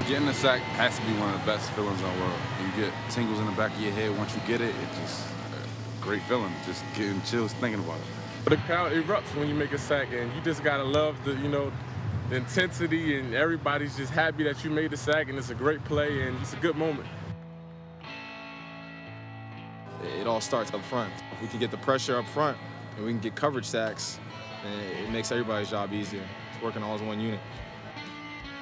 Getting a sack has to be one of the best feelings in the world. You get tingles in the back of your head once you get it. It's just a great feeling, just getting chills thinking about it. The crowd erupts when you make a sack, and you just gotta love the intensity, and everybody's just happy that you made the sack, and it's a great play, and it's a good moment. It all starts up front. If we can get the pressure up front and we can get coverage sacks, it makes everybody's job easier. It's working all as one unit.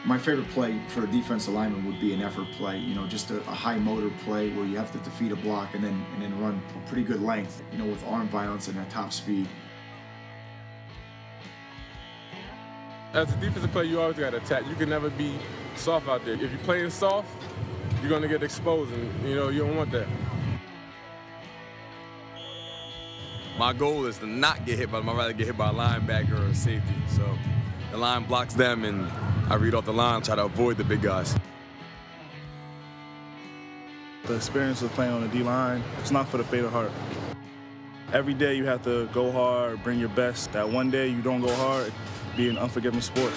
My favorite play for a defensive lineman would be an effort play, just a high motor play where you have to defeat a block and then run a pretty good length, with arm violence and at top speed. As a defensive player, you always got to attack. You can never be soft out there. If you're playing soft, you're going to get exposed, and you don't want that. My goal is to not get hit by them. I'd rather get hit by a linebacker or a safety. So the line blocks them, and I read off the line, try to avoid the big guys. The experience of playing on the D-line, it's not for the faint of heart. Every day you have to go hard, bring your best. That one day you don't go hard, be an unforgiving sport.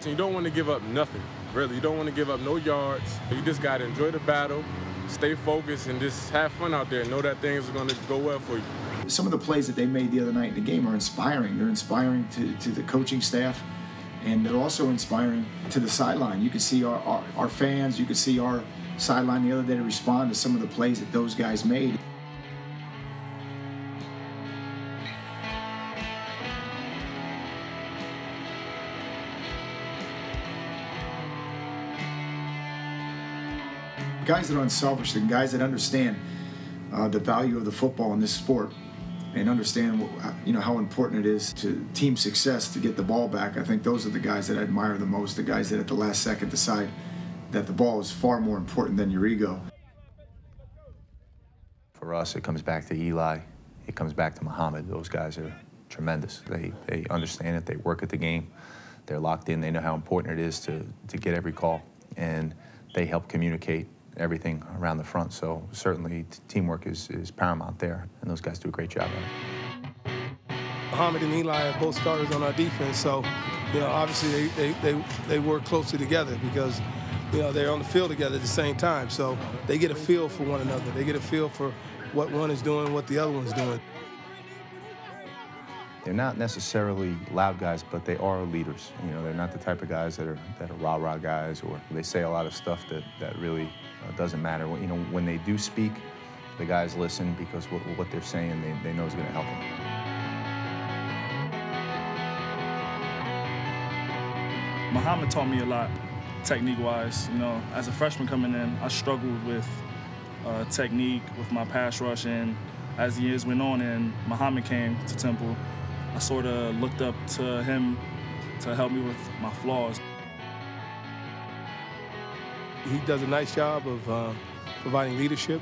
So you don't want to give up nothing, really. You don't want to give up no yards. You just got to enjoy the battle, stay focused, and just have fun out there. Know that things are going to go well for you. Some of the plays that they made the other night in the game are inspiring. They're inspiring to the coaching staff, and they're also inspiring to the sideline. You can see our fans, you can see our sideline the other day to respond to some of the plays that those guys made. Guys that are unselfish and guys that understand the value of the football in this sport and understand how important it is to team success to get the ball back. I think those are the guys that I admire the most, the guys that at the last second decide that the ball is far more important than your ego. For us, it comes back to Eli. It comes back to Muhammad. Those guys are tremendous. They understand it. They work at the game. They're locked in. They know how important it is to get every call, and they help communicate everything around the front. So certainly teamwork is paramount there, and those guys do a great job at it. Muhammad and Eli are both starters on our defense, so obviously they work closely together because they're on the field together at the same time. So they get a feel for one another. They get a feel for what one is doing, what the other one's doing. They're not necessarily loud guys, but they are leaders. They're not the type of guys that are rah-rah guys, or they say a lot of stuff that really doesn't matter. When they do speak, the guys listen because what they're saying they know is going to help them. Muhammad taught me a lot, technique-wise. As a freshman coming in, I struggled with technique with my pass rush, and as the years went on and Muhammad came to Temple, I sort of looked up to him to help me with my flaws. He does a nice job of providing leadership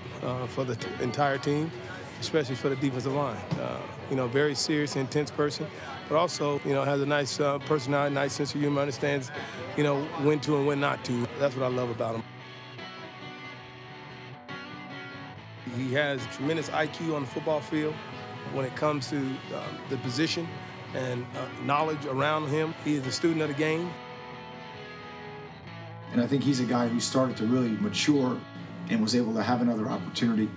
for the entire team, especially for the defensive line. Very serious, intense person, but also, has a nice personality, nice sense of humor, understands, when to and when not to. That's what I love about him. He has tremendous IQ on the football field. When it comes to the position and knowledge around him, he is a student of the game. And I think he's a guy who started to really mature and was able to have another opportunity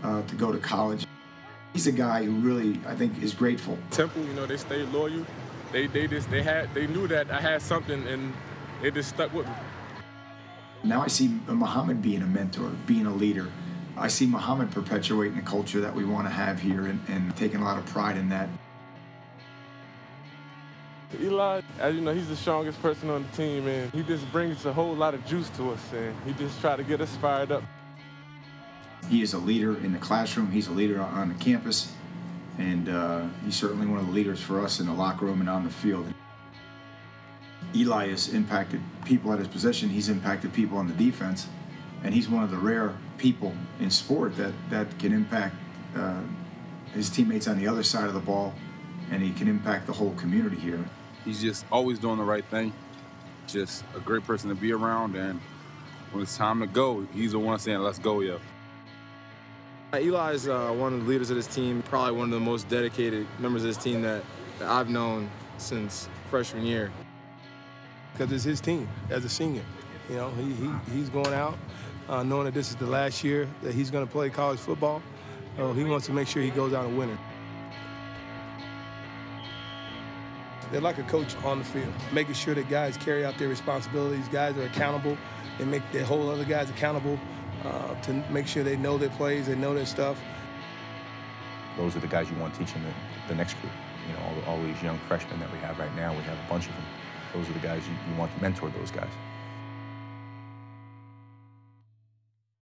to go to college. He's a guy who really, I think, is grateful. Temple, they stayed loyal. They knew that I had something, and they just stuck with me. Now I see Muhammad being a mentor, being a leader. I see Muhammad perpetuating the culture that we want to have here and taking a lot of pride in that. Eli, as you know, he's the strongest person on the team, and he just brings a whole lot of juice to us, and he just tries to get us fired up. He is a leader in the classroom. He's a leader on the campus, and he's certainly one of the leaders for us in the locker room and on the field. Eli has impacted people at his position. He's impacted people on the defense. And he's one of the rare people in sport that can impact his teammates on the other side of the ball, and he can impact the whole community here. He's just always doing the right thing. Just a great person to be around, and when it's time to go, he's the one saying, "Let's go, yo." Eli is one of the leaders of this team, probably one of the most dedicated members of this team that I've known since freshman year. because it's his team as a senior. You know, he's going out knowing that this is the last year that he's going to play college football. So he wants to make sure he goes out a winner. They're like a coach on the field, making sure that guys carry out their responsibilities, guys are accountable, they hold other guys accountable to make sure they know their plays, they know their stuff. Those are the guys you want teaching the next group. You know, all these young freshmen that we have right now, we have a bunch of them. Those are the guys you want to mentor those guys.